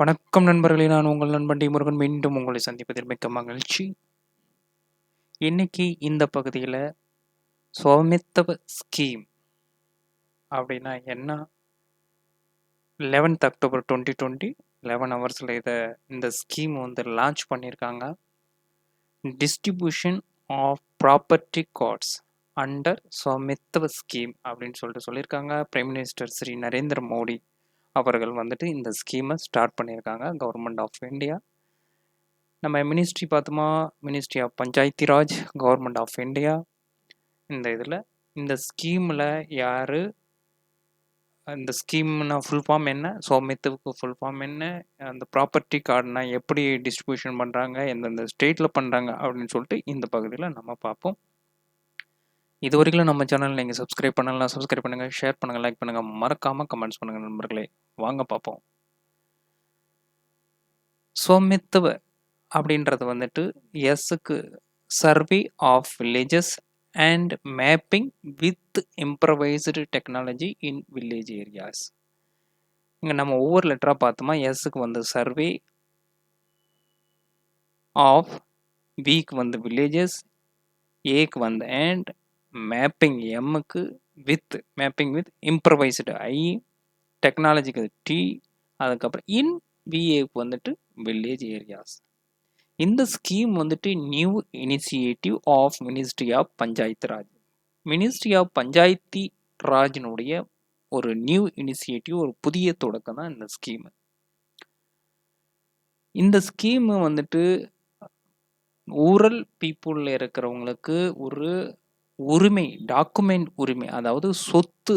வணக்கம் நண்பர்களே, நான் உங்கள் நண்பன் டி முருகன். மீண்டும் உங்களை சந்திப்பதில் மிக்க மகிழ்ச்சி. இன்னைக்கு இந்த பகுதியில் ஸ்வாமித்தவ ஸ்கீம் அப்படின்னா என்ன, 11th October 2020 11 ஹவர்ஸில் இந்த ஸ்கீம் லான்ச் பண்ணியிருக்காங்க. Distribution of property cards under Swamitva scheme அப்படின்னு சொல்லியிருக்காங்க. பிரைம் மினிஸ்டர் ஸ்ரீ நரேந்திர மோடி அவர்கள் இந்த ஸ்கீமை ஸ்டார்ட் பண்ணியிருக்காங்க. Government of India. நம்ம மினிஸ்ட்ரி பார்த்தோமா, ministry of Panchayati Raj, government of India. இந்த ஸ்கீமில் யார், இந்த ஸ்கீம்னா ஃபுல் ஃபார்ம் என்ன, ஸ்வாமித்துவுக்கு ஃபுல் ஃபார்ம் என்ன, அந்த ப்ராப்பர்ட்டி கார்டுனா எப்படி டிஸ்ட்ரிபியூஷன் பண்ணுறாங்க, எந்தெந்த ஸ்டேட்டில் பண்ணுறாங்க அப்படின்னு சொல்லிட்டு இந்த பகுதியில் நம்ம பார்ப்போம். இது வரைக்கும் நம்ம சேனல் நீங்கள் சப்ஸ்கிரைப் பண்ணலாம், சப்ஸ்கிரைப் பண்ணுங்கள், ஷேர் பண்ணுங்கள், லைக் பண்ணுங்கள், மறக்காமல் கமெண்ட்ஸ் பண்ணுங்கள் நண்பர்களே. வாங்க பார்ப்போம். ஸ்வாமித்துவ அப்படின்றது எஸ்ஸுக்கு survey of villages and mapping with improvised technology in village areas. இங்கே நம்ம ஒவ்வொரு லெட்டராக பார்த்தோமா, எஸ்ஸுக்கு சர்வே ஆஃப், பிக்கு வில்லேஜஸ், ஏக்கு அண்ட், மேப்பிங் எம்முக்கு, மேப்பிங் வித் இம்ப்ரவைஸ்டு ஐ, டெக்னாலஜிக்கு டி, அதுக்கப்புறம் இன் விஏக்கு வில்லேஜ் ஏரியாஸ். இந்த scheme new initiative of ministry of Panchayat Raj. Ministry of Panchayati ராஜினுடைய ஒரு நியூ இனிஷியேட்டிவ், ஒரு புதிய தொடக்கம் தான் இந்த ஸ்கீம். இந்த ஸ்கீம் ஊரல் பீப்புளில் இருக்கிறவங்களுக்கு ஒரு உரிமை, டாக்குமெண்ட் உரிமை, அதாவது சொத்து,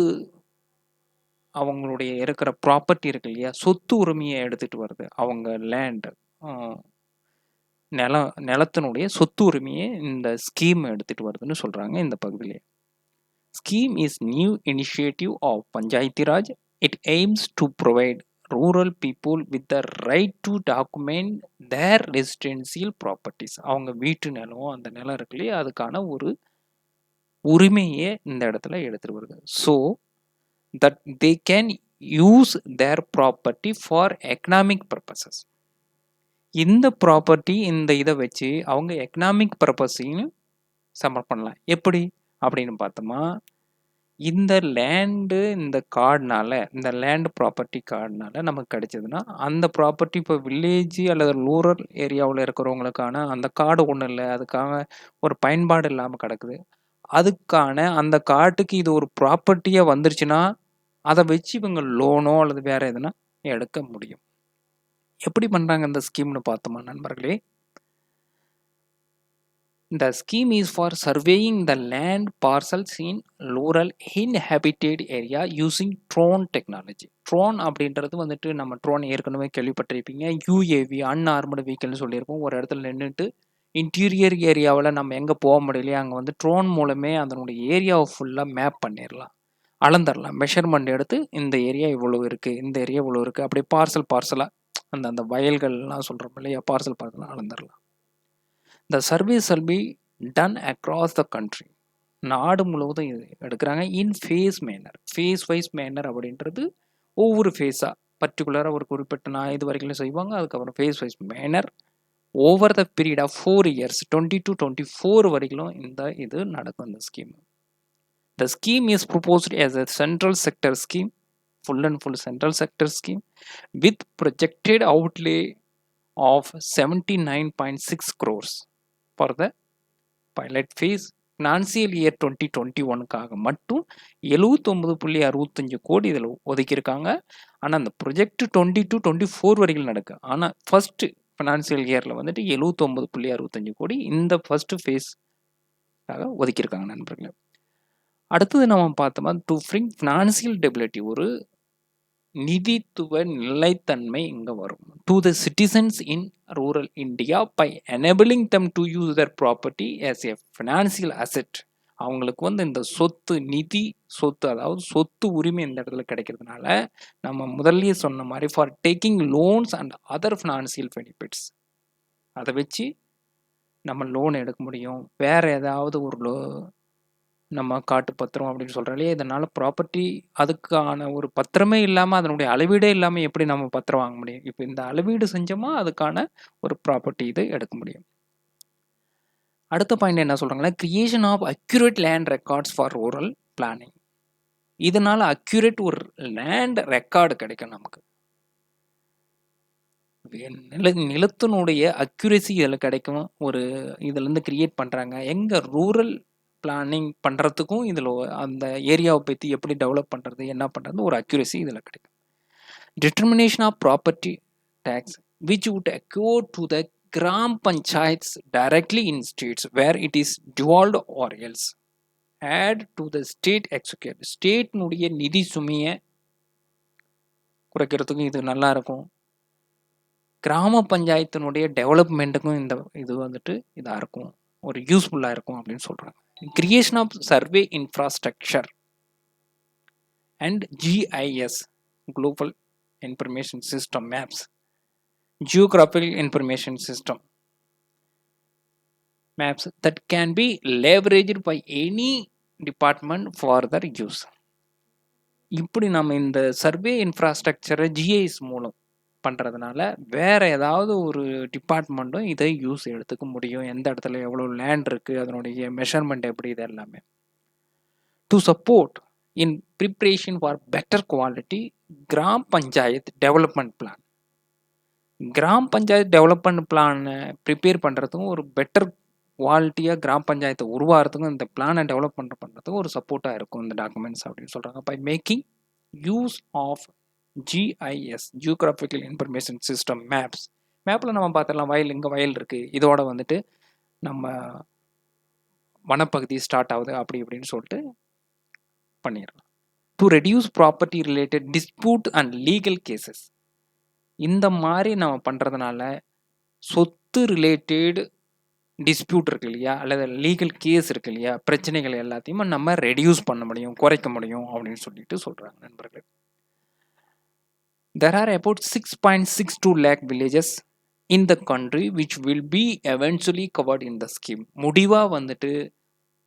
அவங்களுடைய இருக்கிற ப்ராப்பர்ட்டி இருக்கு இல்லையா, சொத்து உரிமையை எடுத்துகிட்டு வருது. அவங்க லேண்ட், நிலத்தினுடைய சொத்து உரிமையை இந்த ஸ்கீம் எடுத்துகிட்டு வருதுன்னு சொல்கிறாங்க இந்த பகுதியிலே. Scheme is new initiative of Panchayati Raj. It aims to provide rural people with the right to document their residential properties. அவங்க வீட்டு நிலம், அந்த நிலம் இருக்கு இல்லையா, அதுக்கான ஒரு உரிமையை இந்த இடத்துல எடுத்துட்டு வருது. So that they can use their property for economic purposes. இந்த ப்ராப்பர்ட்டி, இந்த இதை வச்சு அவங்க எக்கனாமிக் பர்பஸையும் சப்மிட் பண்ணலாம். எப்படி அப்படின்னு பார்த்தோமா, இந்த லேண்டு, இந்த கார்டுனால, இந்த லேண்ட் ப்ராப்பர்ட்டி கார்டுனால நமக்கு கிடைச்சதுன்னா, அந்த ப்ராப்பர்ட்டி இப்போ வில்லேஜ் அல்லது ரூரல் ஏரியாவில் இருக்கிறவங்களுக்கான அந்த கார்டு ஒன்றும் இல்லை, அதுக்காக ஒரு பயன்பாடு இல்லாமல் கிடக்குது. அதுக்கான அந்த கார்டுக்கு இது ஒரு ப்ராப்பர்ட்டியாக வந்துருச்சுன்னா, அதை வச்சு இவங்க லோனோ அல்லது வேறு எதுனா எடுக்க முடியும். எப்படி பண்ணுறாங்க இந்த ஸ்கீம்னு பார்த்தோமா நண்பர்களே, The scheme is for surveying the land parcels in rural inhabited area using drone technology. Drone அப்படின்றது நம்ம ட்ரோன் ஏற்கனவே கேள்விப்பட்டிருப்பீங்க. யூஏவி, அன்ஆர்மடு வெஹிக்கிள்னு சொல்லியிருப்போம். ஒரு இடத்துல நின்றுட்டு இன்டீரியர் ஏரியாவில் நம்ம எங்கே போக முடியலையே, அங்கே ட்ரோன் மூலமே அதனுடைய ஏரியாவை ஃபுல்லாக மேப் பண்ணிடலாம், அளந்துடலாம். மெஷர்மெண்ட் எடுத்து இந்த ஏரியா இவ்வளோ இருக்குது, இந்த ஏரியா இவ்வளோ இருக்குது, அப்படியே பார்சலாக அந்த வயல்கள்லாம் சொல்கிறோம் இல்லையா, பார்சலாக அளந்துடலாம். The survey shall be done across the country. நாடு முழுவதும் இது எடுக்கிறாங்க. In phase manner, phase wise manner அப்படின்றது ஒவ்வொரு ஃபேஸாக பர்டிகுலராக ஒரு குறிப்பிட்ட இது வரைக்கும் செய்வாங்க. அதுக்கப்புறம் phase wise manner over the period of 4 years, 20 to 24 வரைக்கும் இது நடக்கும் இந்த scheme. The scheme is proposed as a central sector scheme, full and full central sector scheme with projected outlay of 79.6 crores for the pilot phase. Financial year 2021க்காக மட்டும் 79.65 கோடி இதில் ஒதுக்கியிருக்காங்க. ஆனால் அந்த ப்ரொஜெக்ட் 22-24 வரைக்கும் நடக்கு. ஆனால் ஃபர்ஸ்ட் ஃபினான்சியல் இயரில் 79.65 கோடி இந்த ஃபர்ஸ்ட் ஃபேஸ்க்காக ஒதுக்கியிருக்காங்க நண்பர்களே. அடுத்தது நம்ம பார்த்தோமா, டு பிரிங் ஃபினான்சியல் டெபிலிட்டி, ஒரு நிதித்துவ நிலைத்தன்மை இங்கே வரும். To the citizens in rural India by enabling them to use their property as a financial asset. அவங்களுக்கு இந்த சொத்து, நிதி சொத்து, அதாவது சொத்து உரிமை இந்த இடத்துல கிடைக்கிறதுனால நம்ம முதல்லயே சொன்ன மாதிரி for taking loans and other financial benefits, அதை வச்சு நம்ம லோன் எடுக்க முடியும். வேறு ஏதாவது ஒரு நம்ம காட்டு பத்திரம் அப்படின்னு சொல்கிறோம் இல்லையா, இதனால் ப்ராப்பர்ட்டி அதுக்கான ஒரு பத்திரமே இல்லாமல் அதனுடைய அளவீடே இல்லாமல் எப்படி நம்ம பத்திரம் வாங்க முடியும்? இப்போ இந்த அளவீடு செஞ்சோமா அதுக்கான ஒரு ப்ராப்பர்ட்டி இது எடுக்க முடியும். அடுத்த பாயிண்ட் என்ன சொல்கிறாங்கன்னா, creation of accurate land records for rural planning. இதனால் அக்யூரேட் ஒரு லேண்ட் ரெக்கார்டு கிடைக்கும் நமக்கு. நிலத்தினுடைய அக்யூரேசி இதில் கிடைக்கும். ஒரு இதுலேருந்து கிரியேட் பண்ணுறாங்க. எங்கே ரூரல் பிளானிங் பண்ணுறதுக்கும் இதில் அந்த ஏரியாவை பற்றி எப்படி டெவலப் பண்ணுறது, என்ன பண்ணுறது, ஒரு அக்யூரேசி இதில் கிடைக்கும். Determination of property tax which would accrue to the gram panchayats directly in states where it is devolved or else add to the state executive. ஸ்டேட்னுடைய நிதி சுமையை குறைக்கிறதுக்கும் இது நல்லா இருக்கும். கிராம பஞ்சாயத்தினுடைய டெவலப்மெண்ட்டுக்கும் இந்த இது வந்துட்டு இதாக இருக்கும், ஒரு யூஸ்ஃபுல்லாக இருக்கும் அப்படின்னு சொல்கிறாங்க. Creation of survey infrastructure and GIS global information system maps, geographical information system maps that can be leveraged by any department for their use. இப்படி நம்ம இந்த சர்வே இன்ஃப்ராஸ்ட்ரக்சரை GIS மூலம் பண்ணுறதுனால வேறு ஏதாவது ஒரு டிபார்ட்மெண்ட்டும் இதை யூஸ் எடுத்துக்க முடியும். எந்த இடத்துல எவ்வளோ லேண்ட் இருக்குது, அதனுடைய மெஷர்மெண்ட் எப்படி, இது எல்லாமே. To support in preparation for better quality gram panchayat development plan. Gram panchayat development பிளானை ப்ரிப்பேர் பண்ணுறதுக்கும் ஒரு பெட்டர் குவாலிட்டியாக கிராம பஞ்சாயத்தை உருவாகிறதுக்கும் இந்த பிளானை டெவலப் பண்ணுறதுக்கும் ஒரு சப்போர்ட்டாக இருக்கும் இந்த டாக்குமெண்ட்ஸ் அப்படின்னு சொல்கிறாங்க. By making use of GIS geographical information system maps. மேப்பில் நம்ம பார்த்துடலாம், வயல் இங்கே வயல் இருக்குது, இதோட வந்துட்டு நம்ம வனப்பகுதி ஸ்டார்ட் ஆகுது அப்படி இப்படின்னு சொல்லிட்டு பண்ணிடலாம். To reduce property related dispute and legal cases. இந்த மாதிரி நம்ம பண்ணுறதுனால சொத்து ரிலேட்டட் டிஸ்பியூட் இருக்கு இல்லையா, அல்லது லீகல் கேஸ் இருக்கு இல்லையா, பிரச்சனைகள் எல்லாத்தையும் நம்ம ரெடியூஸ் பண்ண முடியும், குறைக்க முடியும் அப்படின்னு சொல்லிட்டு சொல்கிறாங்க நண்பர்கள். There are about 6.62 lakh villages in the country which will be eventually covered in the scheme. முடிவாக வந்துட்டு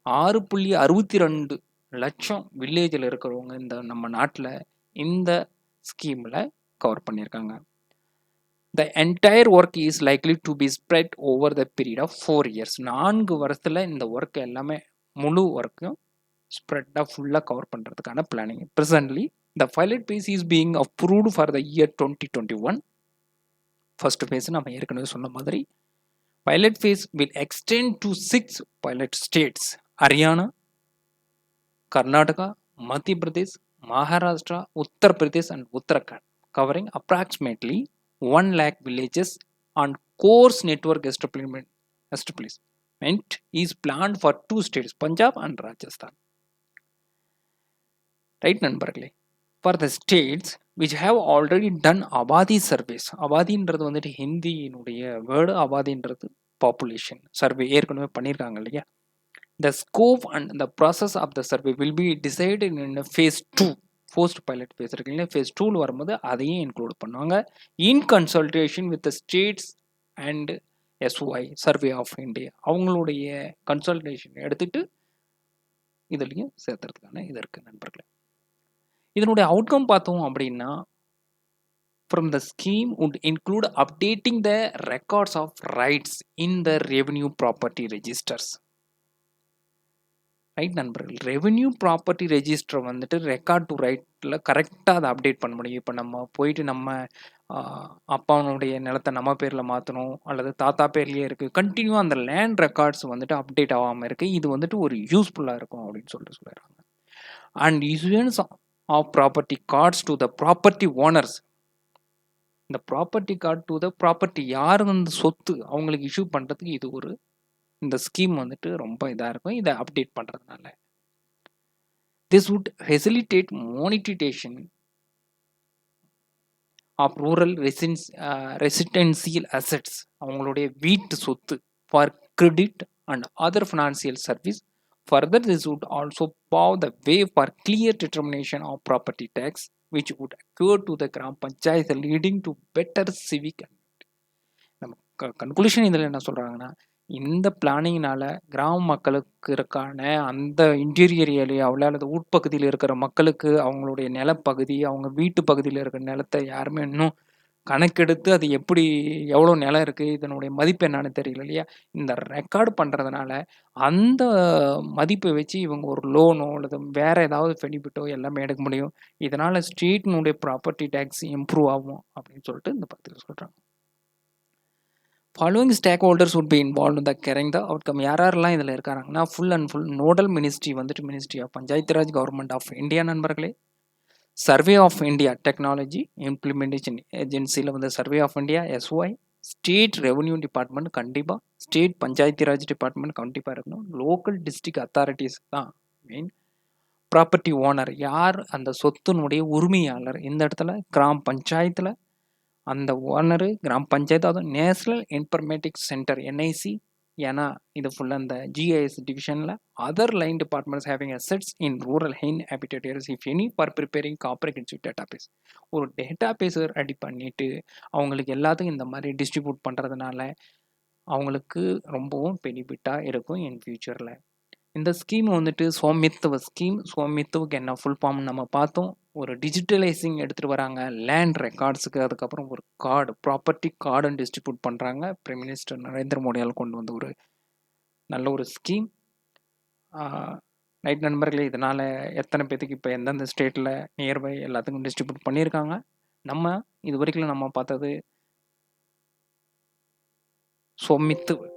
6.62 லட்சம் வில்லேஜில் இருக்கிறவங்க இந்த நம்ம நாட்டில் இந்த ஸ்கீமில் கவர் பண்ணியிருக்காங்க. The entire work is likely to be spread over the period of 4 years. 4 வருஷத்தில் இந்த ஒர்க் எல்லாமே முழு ஒர்க்கும் ஸ்ப்ரெட்டாக ஃபுல்லாக கவர் பண்ணுறதுக்கான planning. Presently the pilot phase is being approved for the year 2021. First phase நம்ம ஏற்கனவே சொன்ன மாதிரி pilot phase will extend to 6 pilot states: Haryana, Karnataka, மத்திய Pradesh, Maharashtra, Uttar Pradesh and Uttarakhand, covering approximately 1 lakh villages on course network establishment is planned for 2 states, Punjab and Rajasthan. Right நண்பர்களே, for the states which have already done abadi surveys, abadiன்றது வந்துட்டு ஹிந்தியினுடைய word, abadiன்றது population survey ஏற்கனவே பண்ணியிருக்காங்க இல்லையா. The scope and the process of the survey will be decided in phase 2. Post pilot phase இருக்கு இல்லையா, phase 2 வரும்போது அதையும் include பண்ணுவாங்க in consultation with states and SOI survey of India. அவங்களுடைய கன்சல்டேஷன் எடுத்துகிட்டு இதுலேயும் சேர்த்துறதுக்கான இது இருக்குது நண்பர்களே. இதனுடைய அவுட்கம் பார்த்தோம் அப்படின்னா, from the scheme would include updating the records of rights in the revenue property registers. Right நண்பர்கள், ரெவென்யூ ப்ராப்பர்ட்டி ரெஜிஸ்டர் வந்துட்டு ரெக்கார்ட் டு ரைட்டில் கரெக்டாக அதை அப்டேட் பண்ண முடியும். இப்போ நம்ம போயிட்டு நம்ம அப்பாவுடைய நிலத்தை நம்ம பேரில் மாற்றணும் அல்லது தாத்தா பேர்லேயே இருக்குது, கண்டினியூவாக அந்த லேண்ட் ரெக்கார்ட்ஸ் வந்துட்டு அப்டேட் ஆகாமல் இருக்குது. இது வந்துட்டு ஒரு யூஸ்ஃபுல்லாக இருக்கும் அப்படின்னு சொல்லிட்டு சொல்லிடுறாங்க. And issuance of property cards to the property owners. இந்த property card to the property, யார் வந்து சொத்து அவங்களுக்கு இஷ்யூ பண்ணுறதுக்கு இது ஒரு இந்த ஸ்கீம் வந்துட்டு ரொம்ப இதாக இருக்கும் இதை அப்டேட் பண்ணுறதுனால. This would facilitate monetisation of rural residential assets, அவங்களுடைய வீட்டு சொத்து for credit and other financial service. Further, this would also pave the way for clear determination of property tax, which would occur to the Gram Panchayat, leading to better civic. நம்ம conclusion இதில் என்ன சொல்கிறாங்கன்னா, இந்த பிளானிங்னால கிராம மக்களுக்கு இருக்கான அந்த interior ஏரியாவுல அல்லது உட்பகுதியில இருக்கிற மக்களுக்கு அவங்களுடைய நிலப்பகுதி, அவங்க வீட்டு பகுதியில இருக்கிற நிலத்த யாருமே இன்னும் கணக்கெடுத்து அது எப்படி எவ்வளோ நிலம் இருக்கு, இதனுடைய மதிப்பு என்னன்னு தெரியல இல்லையா? இந்த ரெக்கார்ட் பண்றதுனால, அந்த மதிப்ப வச்சு இவங்க ஒரு லோனோ அல்லது வேற ஏதாவது பெனிஃபிட்டோ எல்லாமே எடுக்க முடியும். இதனால ஸ்டேட்னுடைய ப்ராப்பர்ட்டி டாக்ஸ் இம்ப்ரூவ் ஆகும் அப்படின்னு சொல்லிட்டு இந்த பத்திரிகை சொல்றாங்க. Following stakeholders would be involve இந்த கெரிங் த அவுட்கம். யாரெல்லாம் இதில் இருக்காங்கன்னா, full and full nodal ministry வந்துட்டு ministry of Panchayat Raj government of India நண்பர்களே. Survey of India technology implementation ஏஜென்சியில் வந்து சர்வே ஆஃப் இந்தியா எஸ்ஒய், ஸ்டேட் ரெவன்யூ டிபார்ட்மெண்ட் கண்டிப்பாக, ஸ்டேட் பஞ்சாயத்து ராஜ் டிபார்ட்மெண்ட் கண்டிப்பாக இருக்கணும், லோக்கல் டிஸ்ட்ரிக்ட் அத்தாரிட்டிஸ் தான் மெயின், ப்ராப்பர்ட்டி ஓனர் யார் அந்த சொத்தினுடைய உரிமையாளர் இந்த இடத்துல கிராம பஞ்சாயத்தில் அந்த ஓனரு கிராம பஞ்சாயத்து, அதுவும் நேஷனல் இன்ஃபர்மேட்டிக்ஸ் சென்டர் என்ஐசி. ஏன்னா இது ஃபுல்லாக இந்த ஜிஐஎஸ் டிவிஷனில் other line departments having assets in rural inhabited areas if any for preparing comprehensive database. ஒரு டேட்டா பேஸ் ரெடி பண்ணிவிட்டு அவங்களுக்கு எல்லாத்துக்கும் இந்த மாதிரி டிஸ்ட்ரிபியூட் பண்ணுறதுனால அவங்களுக்கு ரொம்பவும் பெனிஃபிட்டாக இருக்கும் இன் ஃபியூச்சரில். இந்த ஸ்கீம் வந்துட்டு ஸ்வாமித்துவ ஸ்கீம். ஸ்வாமித்துவுக்கு என்ன ஃபுல் ஃபார்ம் நம்ம பார்த்தோம். ஒரு டிஜிட்டலைசிங் எடுத்துகிட்டு வராங்க லேண்ட் ரெக்கார்ட்ஸுக்கு. அதுக்கப்புறம் ஒரு கார்டு, ப்ராப்பர்ட்டி கார்டுன்னு டிஸ்ட்ரிபியூட் பண்ணுறாங்க. பிரைம் மினிஸ்டர் நரேந்திர மோடியால் கொண்டு வந்த ஒரு நல்ல ஒரு ஸ்கீம். ரைட் நண்பர்களே, இதனால் எத்தனை பேத்துக்கு இப்போ எந்தெந்த ஸ்டேட்டில் நியர்பை எல்லாத்துக்கும் டிஸ்ட்ரிபியூட் பண்ணியிருக்காங்க. நம்ம இது வரைக்கும் நம்ம பார்த்தது ஸ்வாமித்துவ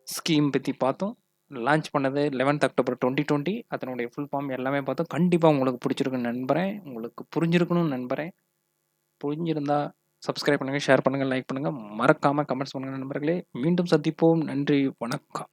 ஸ்கீம் பற்றி பார்த்தோம். லான்ச் பண்ணது 11th October 2020. அதனுடைய ஃபுல் ஃபார்ம் எல்லாமே பார்த்தோம். கண்டிப்பாக உங்களுக்கு பிடிச்சிருக்குன்னு நண்பறேன். உங்களுக்கு புரிஞ்சிருக்கணும்னு நண்பறேன். புரிஞ்சிருந்தா சப்ஸ்கிரைப் பண்ணுங்கள், ஷேர் பண்ணுங்கள், லைக் பண்ணுங்கள், மறக்காமல் கமெண்ட்ஸ் பண்ணுங்கள் நண்பர்களே. மீண்டும் சந்திப்போம். நன்றி, வணக்கம்.